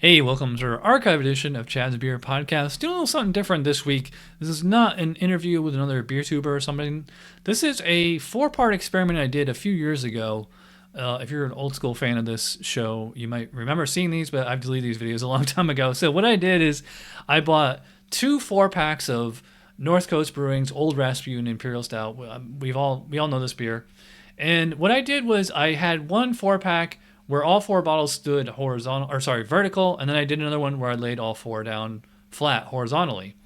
Hey, welcome to our archive edition of Chad's Beer Podcast. Doing a little something different this week. This is not an interview with another beer tuber or something. This is a four-part experiment I did a few years ago. If you're an old school fan of this show, you might remember seeing these, but I've deleted these videos a long time ago. So what I did is I bought two 4-packs of North Coast Brewing's Old Rasputin Imperial Stout. We all know this beer. And what I did was I had one 4-pack where all four bottles stood vertical, and then I did another one where I laid all four down flat horizontally.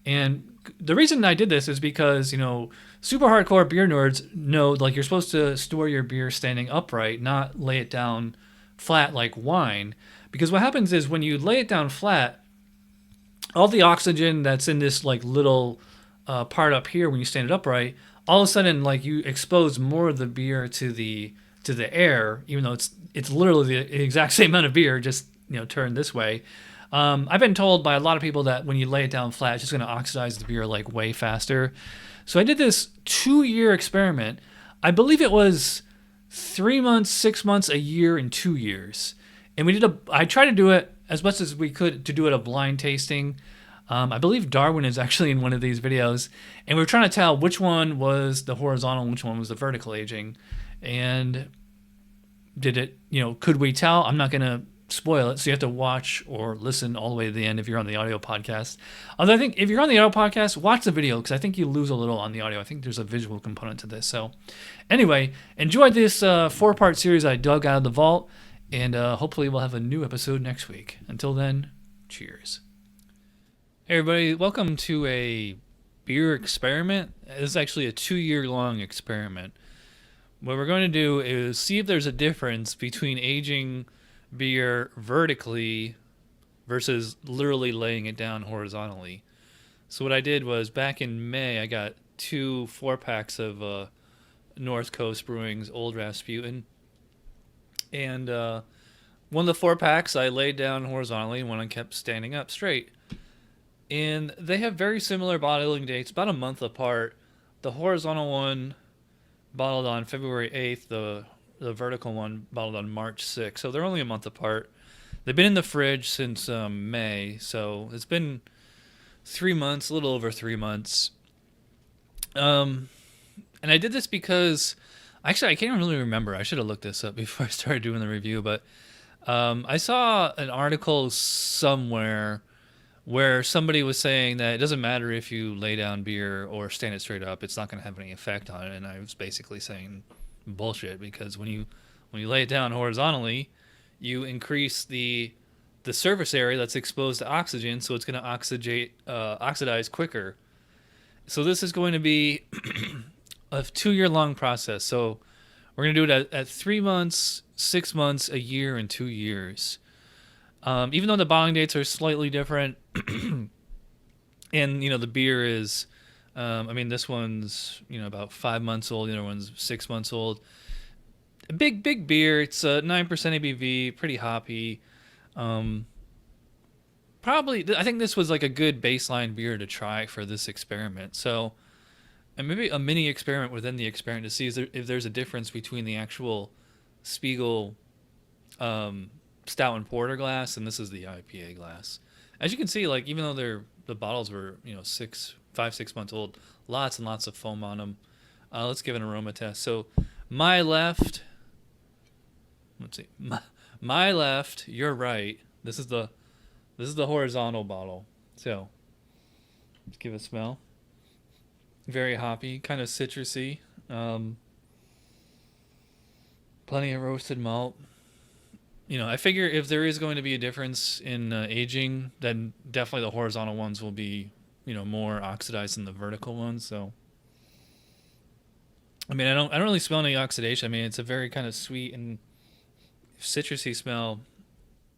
And the reason I did this is because, super hardcore beer nerds know like you're supposed to store your beer standing upright, not lay it down flat like wine. Because what happens is when you lay it down flat, all the oxygen that's in this like little part up here when you stand it upright, all of a sudden like you expose more of the beer to the air, even though it's literally the exact same amount of beer, just turned this way. I've been told by a lot of people that when you lay it down flat, it's just going to oxidize the beer like way faster. So I did this 2-year experiment. I believe it was 3 months, 6 months, a year, and 2 years. And I tried to do it as much as we could to do it a blind tasting. I believe Darwin is actually in one of these videos, and we were trying to tell which one was the horizontal and which one was the vertical aging. And could we tell? I'm not going to spoil it, so you have to watch or listen all the way to the end if you're on the audio podcast. Although I think if you're on the audio podcast, watch the video because I think you lose a little on the audio. I think there's a visual component to this. So anyway, enjoyed this 4-part series I dug out of the vault, and hopefully we'll have a new episode next week. Until then, cheers. Hey everybody, welcome to a beer experiment. This is actually a 2-year-long experiment. What we're going to do is see if there's a difference between aging beer vertically versus literally laying it down horizontally. So what I did was back in May, I got 2 4-packs of North Coast Brewing's Old Rasputin. And one of the 4-packs I laid down horizontally and one I kept standing up straight. And they have very similar bottling dates, about a month apart. The horizontal one bottled on February 8th, the vertical one bottled on March 6th. So they're only a month apart. They've been in the fridge since May, so it's been 3 months, a little over 3 months. And I did this because, actually I can't really remember. I should have looked this up before I started doing the review, but I saw an article somewhere where somebody was saying that it doesn't matter if you lay down beer or stand it straight up, it's not going to have any effect on it. And I was basically saying bullshit, because when you lay it down horizontally, you increase the surface area that's exposed to oxygen, so it's going to oxidize quicker. So this is going to be a 2-year-long process. So we're going to do it at 3 months, 6 months, a year, and 2 years. Even though the bottling dates are slightly different, and the beer is, this one's about 5 months old, the other one's 6 months old. A big beer. It's 9% ABV, pretty hoppy. Probably, I think this was like a good baseline beer to try for this experiment. So, and maybe a mini experiment within the experiment to see if there's a difference between the actual Spiegel Stout and Porter glass, and this is the IPA glass. As you can see, like even though the bottles were 5-6 months old, lots and lots of foam on them. Let's give an aroma test. So my left, let's see, my left, your right. This is the horizontal bottle. So let's give it a smell. Very hoppy, kind of citrusy. Plenty of roasted malt. I figure if there is going to be a difference in aging, then definitely the horizontal ones will be, more oxidized than the vertical ones. So, I don't really smell any oxidation. It's a very kind of sweet and citrusy smell.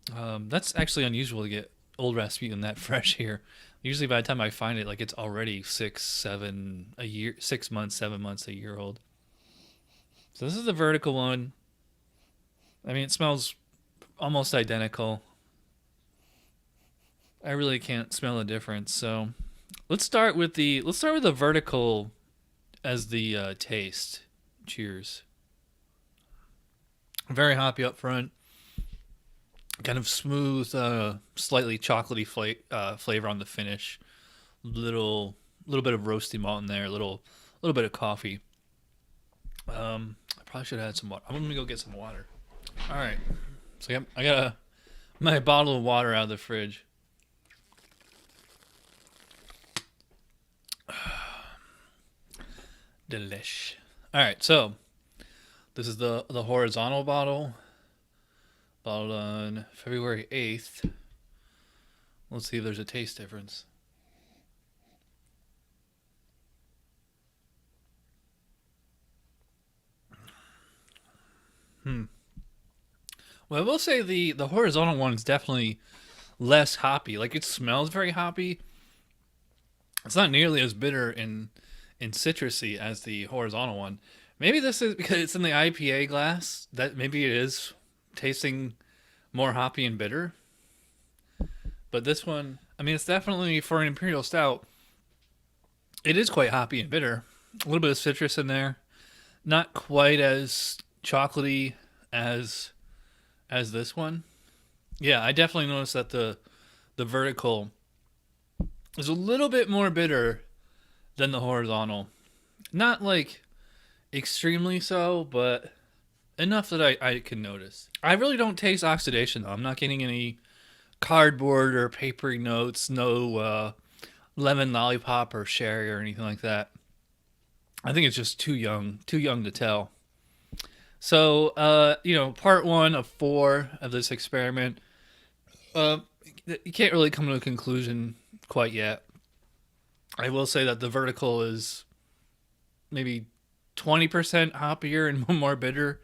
That's actually unusual to get Old Rasputin that fresh here. Usually by the time I find it, like it's already 6 months, 7 months, a year old. So this is the vertical one. It smells almost identical. I really can't smell a difference. So let's start with the vertical as the taste. Cheers. Very hoppy up front. Kind of smooth, slightly chocolatey flavor on the finish. Little bit of roasty malt in there. Little bit of coffee. I probably should have had some water. I'm gonna go get some water. All right. So I got my bottle of water out of the fridge. Delish. All right. So this is the horizontal bottle. Bottled on February 8th. Let's see if there's a taste difference. Well, I will say the horizontal one is definitely less hoppy. Like, it smells very hoppy. It's not nearly as bitter and citrusy as the horizontal one. Maybe this is because it's in the IPA glass. That maybe it is tasting more hoppy and bitter. But this one, I mean, it's definitely for an Imperial Stout. It is quite hoppy and bitter. A little bit of citrus in there. Not quite as chocolatey as this one. Yeah, I definitely noticed that the vertical is a little bit more bitter than the horizontal. Not like extremely so, but enough that I can notice. I really don't taste oxidation though. I'm not getting any cardboard or papery notes, no lemon lollipop or sherry or anything like that. I think it's just too young to tell. So, part 1 of 4 of this experiment, you can't really come to a conclusion quite yet. I will say that the vertical is maybe 20% hoppier and more bitter,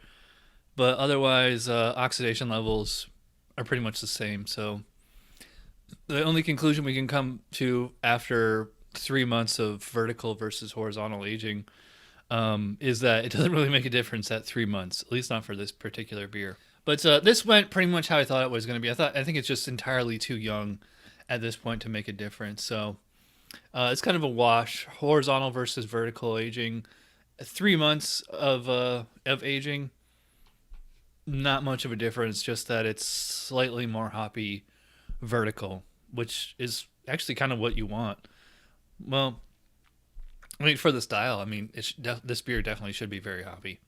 but otherwise, oxidation levels are pretty much the same. So, the only conclusion we can come to after 3 months of vertical versus horizontal aging is that it doesn't really make a difference at 3 months, at least not for this particular beer. But this went pretty much how I thought it was going to be. I think it's just entirely too young at this point to make a difference. So it's kind of a wash. Horizontal versus vertical aging, 3 months of aging, not much of a difference. Just that it's slightly more hoppy vertical, which is actually kind of what you want. Well, I mean, for the style, I mean, this beer definitely should be very hoppy.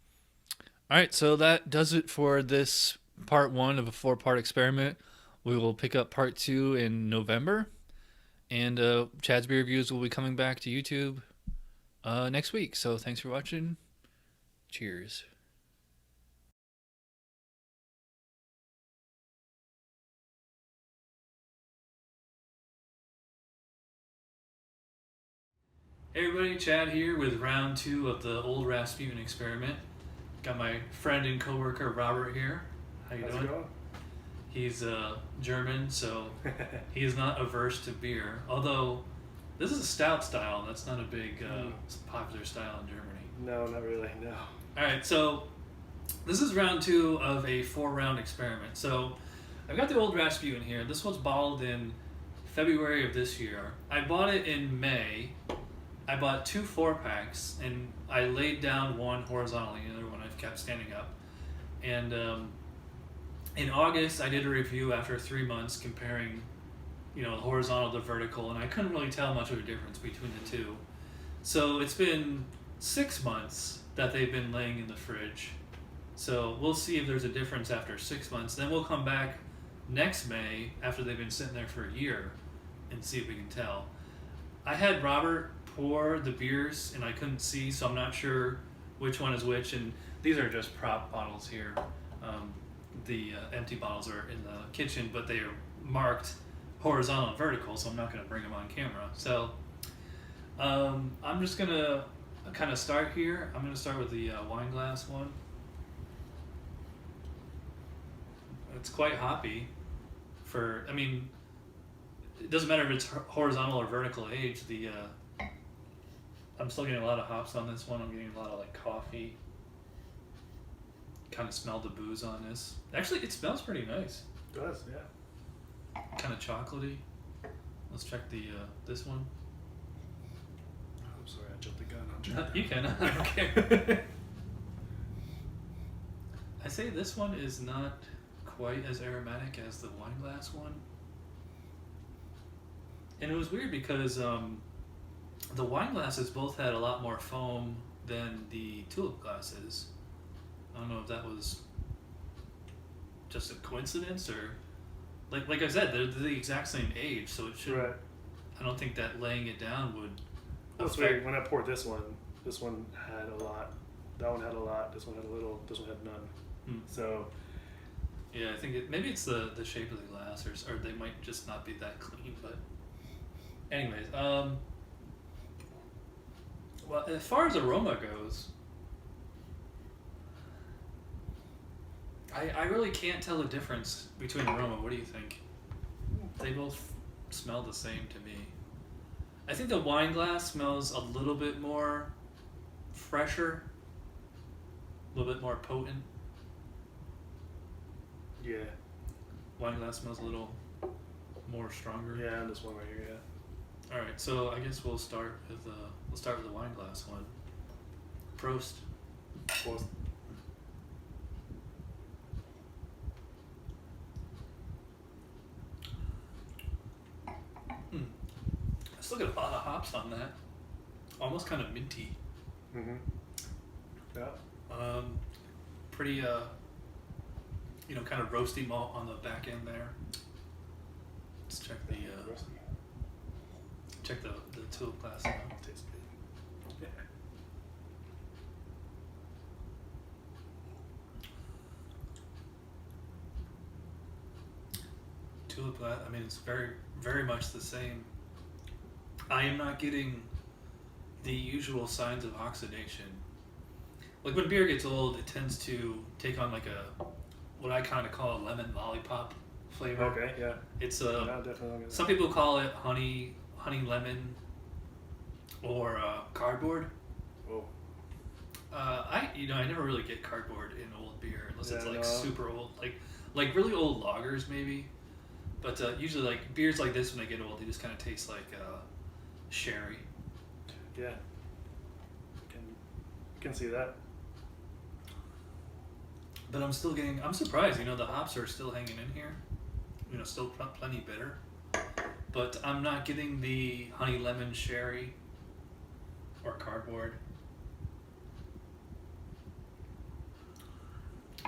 All right, so that does it for this part 1 of a 4-part experiment. We will pick up part 2 in November, and Chad's Beer Reviews will be coming back to YouTube next week. So thanks for watching. Cheers. Hey everybody, Chad here with round 2 of the Old Rasputin experiment. Got my friend and coworker Robert here. How you doing? How's it going? He's German, so he is not averse to beer. Although this is a stout style, that's not a big popular style in Germany. No, not really. No. All right, so this is round 2 of a 4-round experiment. So I've got the Old Rasputin here. This was bottled in February of this year. I bought it in May. I bought 2 4-packs, and I laid down one horizontally, the other one I've kept standing up. And in August, I did a review after 3 months comparing, the horizontal to vertical, and I couldn't really tell much of a difference between the two. So it's been 6 months that they've been laying in the fridge. So we'll see if there's a difference after 6 months. Then we'll come back next May after they've been sitting there for a year and see if we can tell. I had Robert pour the beers and I couldn't see, so I'm not sure which one is which, and these are just prop bottles here. The empty bottles are in the kitchen, but they are marked horizontal and vertical, so I'm not going to bring them on camera. So I'm just going to kind of start here. I'm going to start with the wine glass one. It's quite hoppy it doesn't matter if it's horizontal or vertical age. I'm still getting a lot of hops on this one. I'm getting a lot of coffee. Kind of smell the booze on this. Actually, it smells pretty nice. It does, yeah. Kind of chocolatey. Let's check this one. Oh, I'm sorry, I jumped the gun. I'll check You can. I don't care. I say this one is not quite as aromatic as the wine glass one. And it was weird because the wine glasses both had a lot more foam than the tulip glasses. I don't know if that was just a coincidence or like I said, they're the exact same age, so it should. Right. I don't think that laying it down would. That's weird. When I poured this one had a lot. That one had a lot. This one had a little. This one had none. So. Yeah, I think maybe it's the shape of the glass, or they might just not be that clean. But, anyways, well, as far as aroma goes, I really can't tell the difference between aroma. What do you think? They both smell the same to me. I think the wine glass smells a little bit more fresher, a little bit more potent. Yeah. Wine glass smells a little more stronger. Yeah, and this one right here. Yeah. All right, so I guess we'll start with the wine glass one. Prost. Prost. I still get a lot of hops on that. Almost kind of minty. Mhm. Yeah. Pretty kind of roasty malt on the back end there. Let's check the tulip glass out. Tastes good. Yeah. Tulip glass. I mean, it's very, very much the same. I am not getting the usual signs of oxidation. Like when beer gets old, it tends to take on like what I kind of call a lemon lollipop flavor. Okay. Yeah. It's definitely. some people call it honey lemon, or cardboard. Whoa. I never really get cardboard in old beer unless it's like no. super old, like really old lagers maybe. But usually like beers like this when they get old, they just kind of taste like sherry. Yeah. Can see that. But I'm surprised, the hops are still hanging in here. Still plenty bitter. But I'm not getting the honey lemon sherry or cardboard.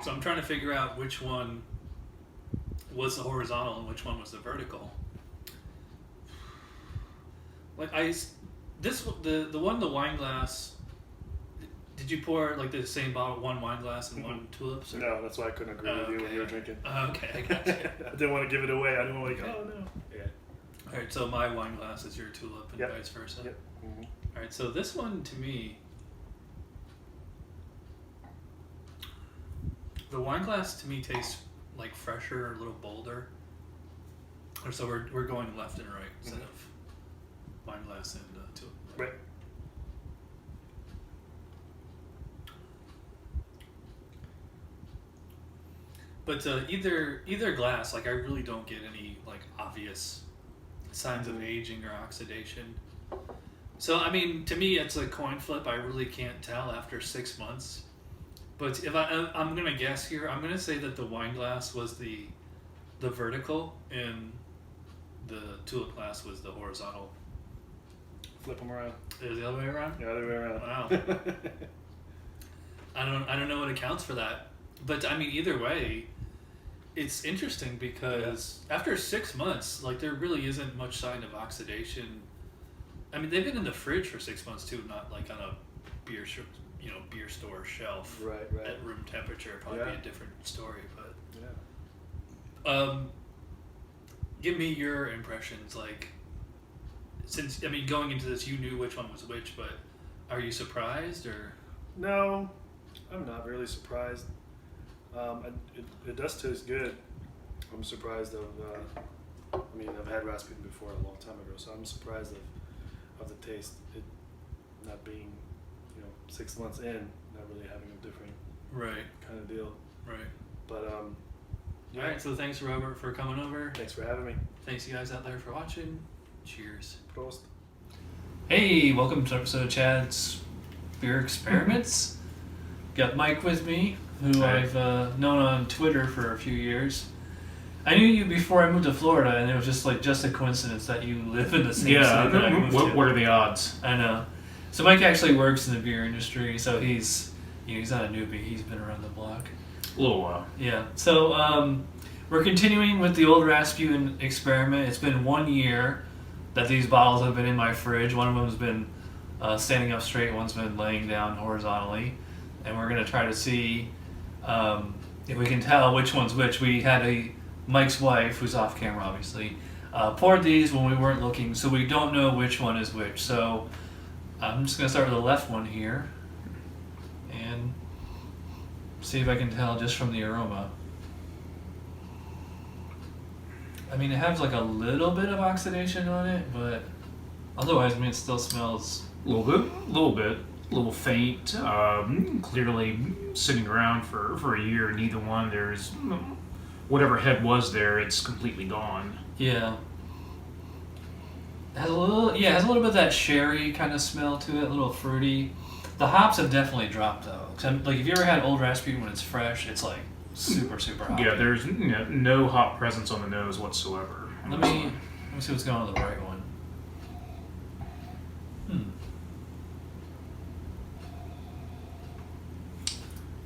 So I'm trying to figure out which one was the horizontal and which one was the vertical. Like the wine glass. Did you pour like the same bottle, one wine glass and one tulips? Or? No, that's why I couldn't agree with you when you were drinking. Okay, I got you. I didn't want to give it away. I didn't want to go, oh no. Yeah. All right, so my wine glass is your tulip and vice versa. Yep. Mm-hmm. All right, so this one to me, the wine glass to me tastes like fresher, a little bolder. Or so we're going left and right instead of wine glass and tulip. Right. But either glass, like I really don't get any like obvious signs of aging or oxidation. So I mean, to me, it's a coin flip. I really can't tell after 6 months. But if I'm gonna guess here, I'm gonna say that the wine glass was the vertical and the tulip glass was the horizontal. Flip them around. Is it the other way around? Yeah, the other way around. Wow. I don't know what accounts for that. But I mean, either way, it's interesting because after 6 months, like there really isn't much sign of oxidation. I mean, they've been in the fridge for 6 months too, not like on a beer store shelf. Right. At room temperature, probably be a different story. But give me your impressions. Like, since going into this, you knew which one was which, but are you surprised or? No, I'm not really surprised. It does taste good. I'm surprised of. I've had Rasputin before a long time ago, so I'm surprised of the taste. It not being, 6 months in, not really having a different kind of deal. Right. But All right. So thanks, Robert, for coming over. Thanks for having me. Thanks, you guys out there, for watching. Cheers. Prost. Hey, welcome to episode of Chad's Beer Experiments. Got Mike with me, who Hey. I've known on Twitter for a few years. I knew you before I moved to Florida, and it was just a coincidence that you live in the same city that I moved to. What are the odds? I know. So Mike actually works in the beer industry, so he's not a newbie. He's been around the block. A little while. Yeah. So we're continuing with the Old Rasputin experiment. It's been 1 year that these bottles have been in my fridge. One of them's been standing up straight. One's been laying down horizontally, and we're gonna try to see if we can tell which one's which. We had Mike's wife, who's off camera, obviously, poured these when we weren't looking, so we don't know which one is which. So I'm just gonna start with the left one here, and see if I can tell just from the aroma. I mean, it has like a little bit of oxidation on it, but otherwise, I mean, it still smells. A little faint. Clearly sitting around for a year. Neither one. There's whatever head was there. It's completely gone. Yeah. It has a little bit of that sherry kind of smell to it, a little fruity. The hops have definitely dropped though. 'Cause like, if you ever had Old Rasputin when it's fresh, it's like super hoppy. Yeah, there's no hop presence on the nose whatsoever. Let me see what's going on with the right one.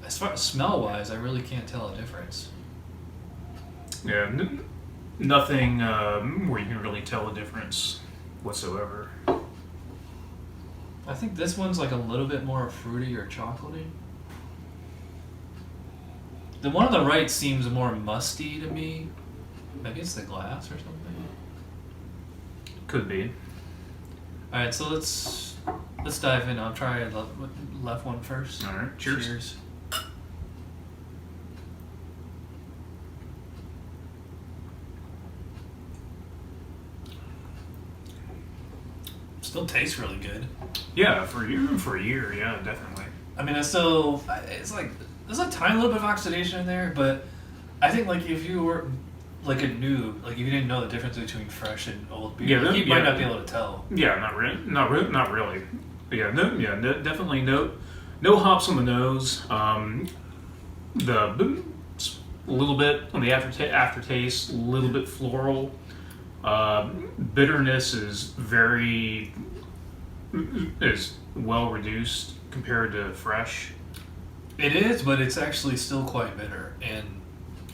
As far as smell wise, I really can't tell a difference. Yeah, nothing where you can really tell the difference whatsoever. I think this one's like a little bit more fruity or chocolatey. The one on the right seems more musty to me. Maybe it's the glass or something. Could be. All right, so let's dive in. I'll try the left one first. All right, cheers. Cheers. Still tastes really good. Yeah, for a year, yeah, definitely. I mean, it's like there's a tiny little bit of oxidation in there, but I think like if you were like a noob, like if you didn't know the difference between fresh and old beer, you might not be able to tell. Yeah, not really. But yeah, definitely no hops on the nose. The little bit on the aftertaste, a little bit floral. Bitterness is well reduced compared to fresh. It is, but it's actually still quite bitter, and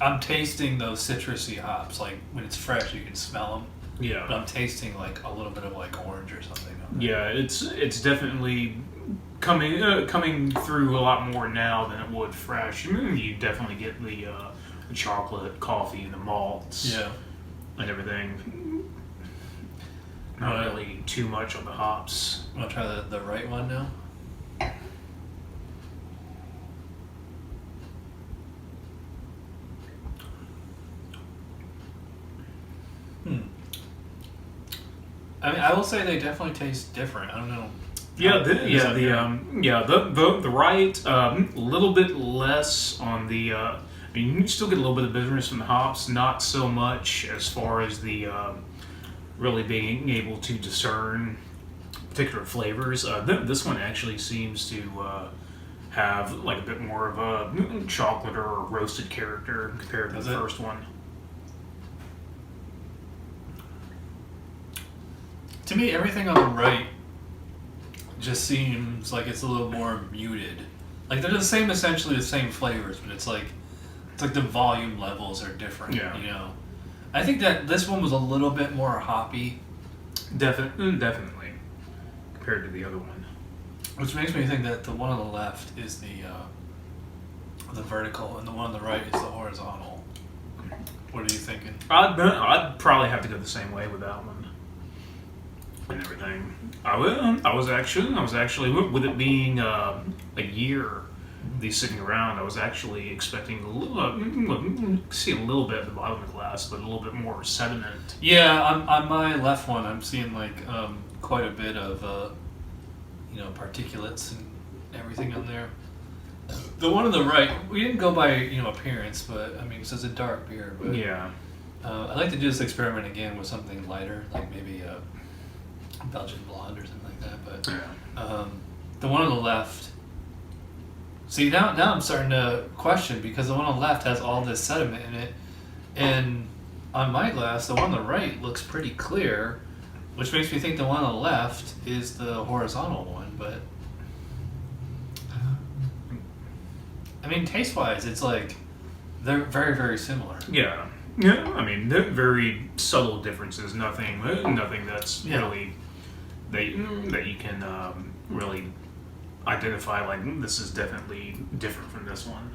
I'm tasting those citrusy hops. Like when it's fresh, you can smell them. Yeah, But I'm tasting like a little bit of like orange or something. yeah, it's definitely coming through a lot more now than it would fresh. You definitely get the chocolate, coffee, and the malts. Yeah. And everything. Not really too much on the hops. Want to try the right one now? I mean, I will say they definitely taste different. I don't know. The right little bit less on the. I mean, you can still get a little bit of bitterness from the hops, not so much as far as the really being able to discern particular flavors. This one actually seems to have like a bit more of a chocolate or roasted character compared to the first one. To me, everything on the right just seems like it's a little more muted. Like they're essentially the same flavors, but it's like the volume levels are different. Yeah. You know, I think that this one was a little bit more hoppy. Definitely, compared to the other one. Which makes me think that the one on the left is the vertical, and the one on the right is the horizontal. What are you thinking? I'd probably have to go the same way with that one. And everything. I was actually with it being a year, these sitting around. I was actually expecting see a little bit at the bottom of the glass, but a little bit more sediment. Yeah, on my left one, I'm seeing like quite a bit of particulates and everything on there. The one on the right, we didn't go by appearance, but I mean it's a dark beer. But Yeah. I'd like to do this experiment again with something lighter, like maybe a Belgian blonde or something like that. But Yeah. the one on the left See, now I'm starting to question because the one on the left has all this sediment in it, and on my glass, the one on the right looks pretty clear, which makes me think the one on the left is the horizontal one. But I mean, taste-wise, it's like they're very, very similar. Yeah. Yeah, I mean, they're very subtle differences. Nothing that's really that you can really identify. Like this is definitely different from this one.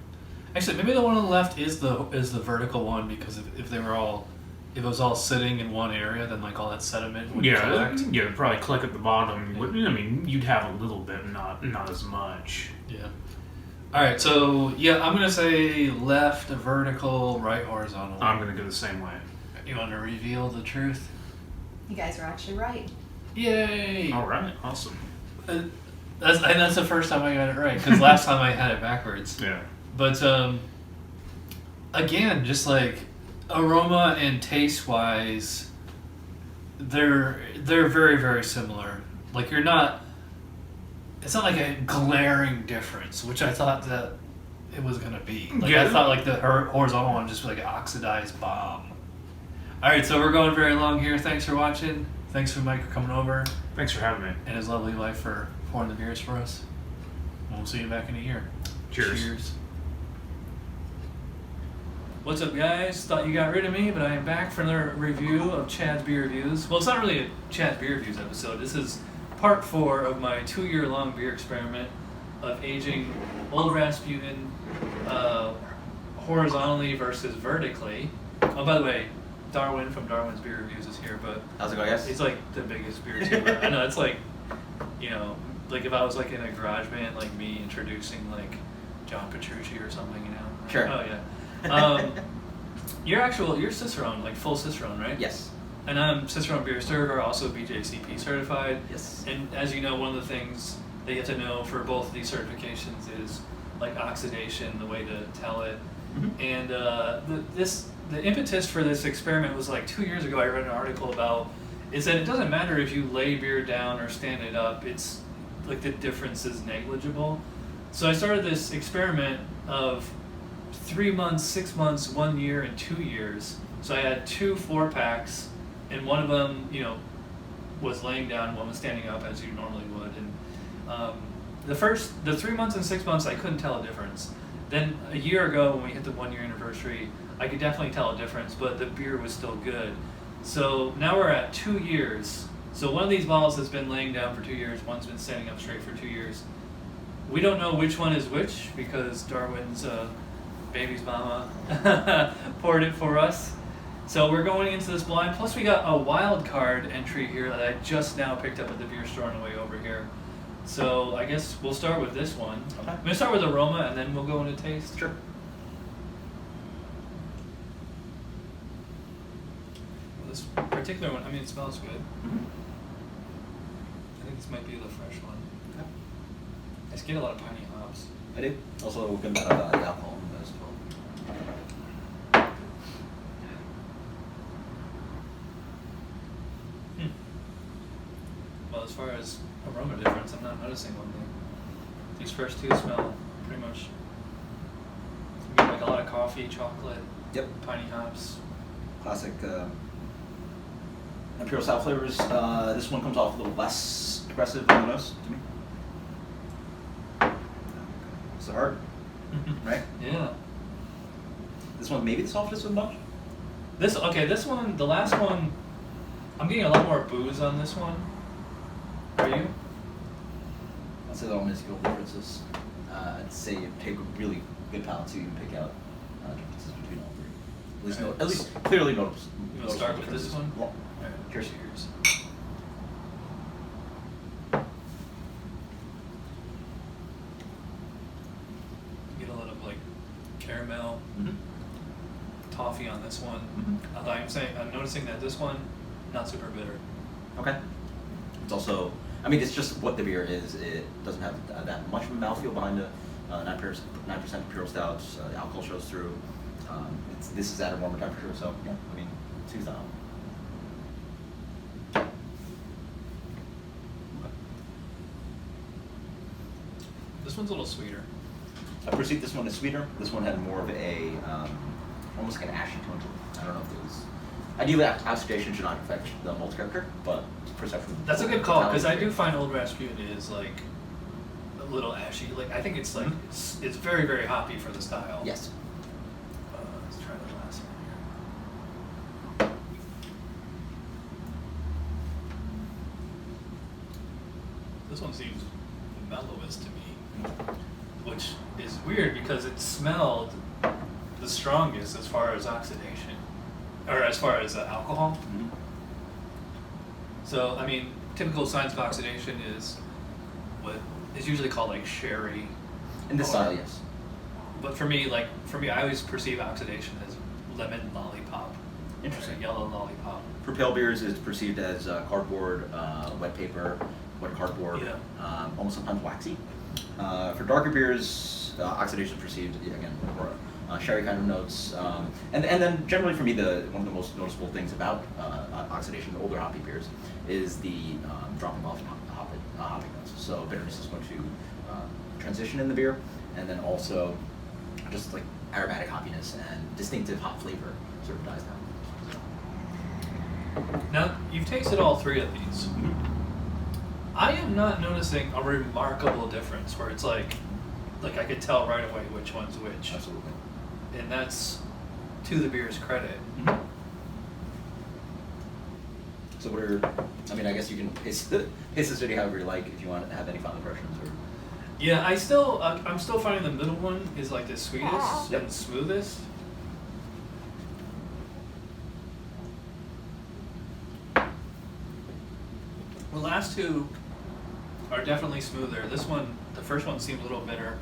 Actually, maybe the one on the left is the vertical one because if it was all sitting in one area, then like all that sediment would collect. Yeah, it'd probably collect at the bottom. Yeah. I mean, you'd have a little bit, not as much. Yeah. All right, so yeah, I'm gonna say left vertical, right horizontal. I'm gonna go the same way. You want to reveal the truth? You guys are actually right. Yay! All right, awesome. That's the first time I got it right because last time I had it backwards. Yeah. But again, just like aroma and taste wise, they're very, very similar. Like it's not like a glaring difference, which I thought that it was gonna be. Like I thought like the horizontal one just like an oxidized bomb. All right, so we're going very long here. Thanks for watching. Thanks for Mike for coming over. Thanks for having me. And his lovely wife for pouring the beers for us. We'll see you back in a year. Cheers. What's up, guys? Thought you got rid of me, but I am back for another review of Chad's Beer Reviews. Well, it's not really a Chad's Beer Reviews episode. This is part 4 of my 2-year-long beer experiment of aging Old Rasputin horizontally versus vertically. Oh, by the way, Darwin from Darwin's Beer Reviews is here, but how's it going, guys? he's like the biggest beer tuber. I know, it's like, you know, like if I was like in a garage band, like me introducing like John Petrucci or something, you know? Sure. Oh, yeah. You're Cicerone, like full Cicerone, right? Yes. And I'm Cicerone Beer Server, also BJCP certified. Yes. And as you know, one of the things that you have to know for both of these certifications is like oxidation, the way to tell it. Mm-hmm. And the impetus for this experiment was like 2 years ago. I read an article about is that it doesn't matter if you lay beer down or stand it up. It's like the difference is negligible. So I started this experiment of 3 months, 6 months, 1 year, and 2 years. So I had 2 4-packs, and one of them, you know, was laying down, one was standing up as you normally would. And the 3 months and 6 months, I couldn't tell a difference. Then a year ago, when we hit the 1 year anniversary, I could definitely tell a difference, but the beer was still good. So now we're at 2 years. So one of these bottles has been laying down for 2 years, one's been standing up straight for 2 years. We don't know which one is which because Darwin's baby's mama poured it for us. So we're going into this blind. Plus we got a wild card entry here that I just now picked up at the beer store on the way over here. So I guess we'll start with this one. Okay. I'm going to start with aroma and then we'll go into taste. Sure. This particular one, I mean, it smells good. Mm-hmm. I think this might be the fresh one. Okay. I just get a lot of piney hops. I do. Also, a good amount of alcohol in this as well. Well, as far as aroma difference, I'm not noticing one thing. These first two smell pretty much like a lot of coffee, chocolate, Yep. piney hops. Classic Imperial Stout flavors. This one comes off a little less aggressive than the nose to me. It's hard, right? Yeah. This one maybe the softest of the bunch. This one, the last one, I'm getting a lot more booze on this one. Are you? I'd say there are minuscule differences. I'd say you take a really good palate to even pick out differences between all three. At least clearly noticeable. You want to start with this one? Yeah. Alright, Cheers. cheers. Get a lot of like caramel, Mm-hmm. toffee on this one. Mm-hmm. Although I'm noticing that this one, not super bitter. Okay. It's also, I mean, it's just what the beer is. It doesn't have that much of a mouthfeel behind it. 9% Imperial Stout. The alcohol shows through. This is at a warmer temperature, so yeah, I mean, it's style. This one's a little sweeter. I perceived this one as sweeter. This one had more of a almost like an ashy tone to it. I don't know if it was. Ideally, oxidation should not affect the malt character, but perception. That's a good call, because I do find Old Rasputin is like a little ashy. Like I think it's like it's very, very hoppy for the style. Yes. Let's try the last one here. This one seems the mellowest to me, which is weird because it smelled the strongest as far as oxidation, or as far as alcohol. Mm-hmm. So, I mean, typical signs of oxidation is what is usually called like sherry. In this style, yes. But for me, I always perceive oxidation as lemon lollipop. Interesting. Or yellow lollipop. For pale beers, it's perceived as cardboard, wet paper, wet cardboard, Yeah. almost sometimes waxy. For darker beers, oxidation is perceived, again, more sherry kind of notes. And then generally for me, one of the most noticeable things about oxidation in older hoppy beers is the dropping off hopping notes. So bitterness is going to transition in the beer, and then also just like aromatic hoppiness and distinctive hop flavor sort of dies down. Now, you've tasted all three of these. I am not noticing a remarkable difference where it's like I could tell right away which one's which. Absolutely. And that's to the beer's credit. Mm-hmm. So I guess you can pace this video however you like if you want to have any final impressions or. Yeah, I'm still finding the middle one is like the sweetest Yep. and smoothest. The last two are definitely smoother. This one, the first one seems a little bitter.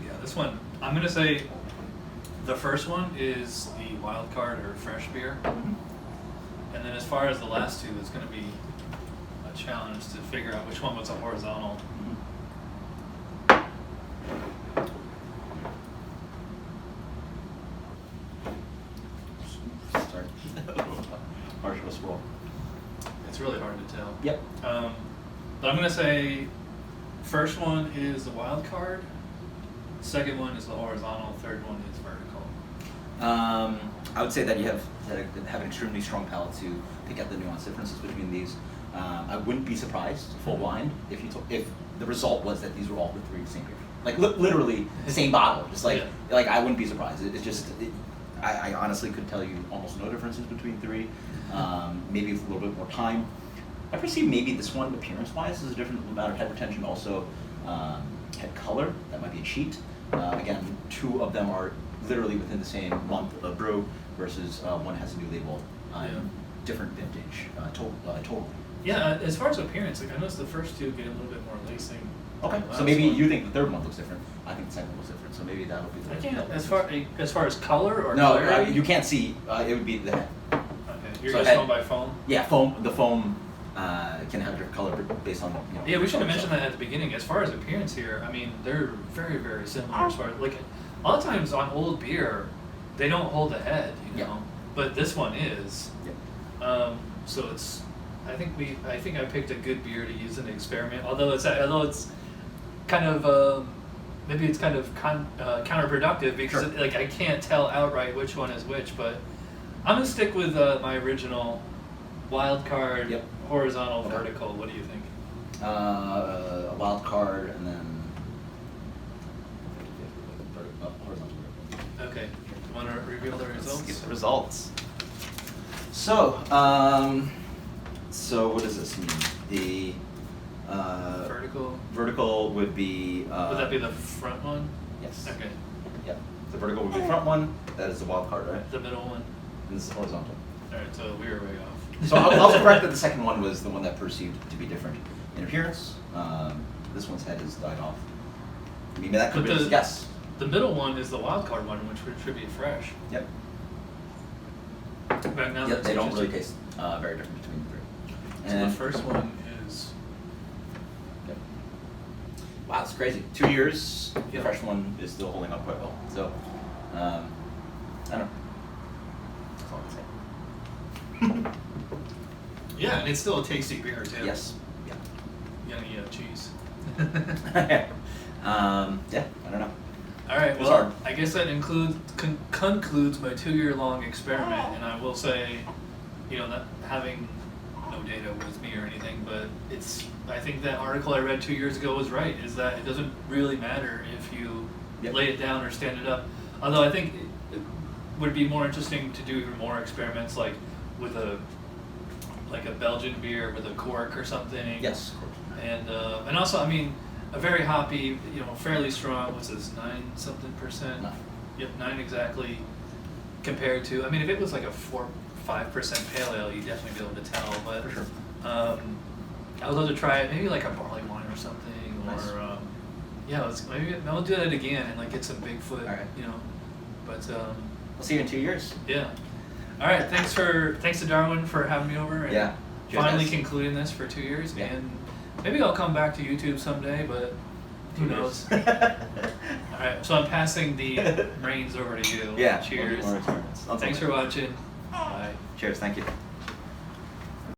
Yeah, this one, I'm gonna say the first one is the wild card or fresh beer. And then as far as the last two, it's gonna be a challenge to figure out which one was a horizontal. Sorry. Harsh of a swirl. It's really hard to tell. Yep. But I'm gonna say first one is the wild card, second one is the horizontal, third one is vertical. I would say that you have an extremely strong palate to pick out the nuanced differences between these. I wouldn't be surprised, full blind, if the result was that these were all the three the same beer. Like literally the same bottle. Just like I wouldn't be surprised. I honestly could tell you almost no differences between three. Maybe with a little bit more time. I perceive maybe this one, appearance-wise, is a different amount of head retention. Also, head color. That might be a cheat. Again, two of them are literally within the same month of brew, versus one has a new label, different vintage, totally. Yeah, as far as appearance, like I noticed the first two get a little bit more lacing. Okay, so maybe you think the third one looks different. I think the second one looks different. So maybe that'll be. I can't as far as color or no, clarity? you can't see. It would be the head. Okay, you're So just head- going by foam. Yeah, foam. The foam can have a different color based on. Yeah, we should have mentioned itself. that at the beginning. As far as appearance here, I mean, they're very, very similar. As far as like, a lot of times on old beer, they don't hold the head, you know. Yeah. But this one is. Yeah. So it's. I think I picked a good beer to use in the experiment. Although it's kind of maybe it's kind of counterproductive because Sure. I can't tell outright which one is which. But I'm gonna stick with my original wild card, Yep. horizontal, Okay. vertical. What do you think? A wild card and then horizontal. Okay. Do you want to reveal the Let's results? get the results. So, what does this mean? The Vertical. vertical would be. Would that be the front one? Yes. Okay. Yep. The vertical would be the front one. That is the wild card, right? The middle one. And this is horizontal. All right. So we were way off. So I'll also correct that the second one was the one that perceived to be different in appearance. This one's head is died off. I mean, that could But be the- yes. The middle one is the wild card one, which should be fresh. Yep. But now Yep. that's They don't really interesting. taste very different between the three. So the first one is. Yep. Wow, it's crazy. 2 years. The Yeah. fresh one is still holding up quite well. So, I don't know. That's all I can say. Yeah, and it's still a tasty beer too. Yes. Yeah. Yeah, cheese. Yeah, I don't know. All right. It's Well, hard. I guess that concludes my 2-year-long experiment, and I will say, not having no data with me or anything, but I think that article I read 2 years ago was right. Is that it doesn't really matter if you Yep. lay it down or stand it up. Although I think it would be more interesting to do even more experiments, like with a Belgian beer with a cork or something. Yes, of course. And also, I mean, a very hoppy, fairly strong. What's this? 9-something%. 9. Yep, 9 exactly. Compared to, I mean, if it was like a 4-5% pale ale, you'd definitely be able to tell. But For sure. I would love to try it. Maybe like a barley wine or something, Nice. or maybe I'll do that again and like get some Bigfoot. All right. But We'll see you in 2 years. yeah. All right. Thanks to Darwin for having me over. And Yeah. Cheers, finally guys. concluding this for 2 years, Yeah. and maybe I'll come back to YouTube someday, but who knows? All right, so I'm passing the reins over to you. Yeah. Cheers. More retirements. Thanks for watching. Bye. Cheers. Thank you.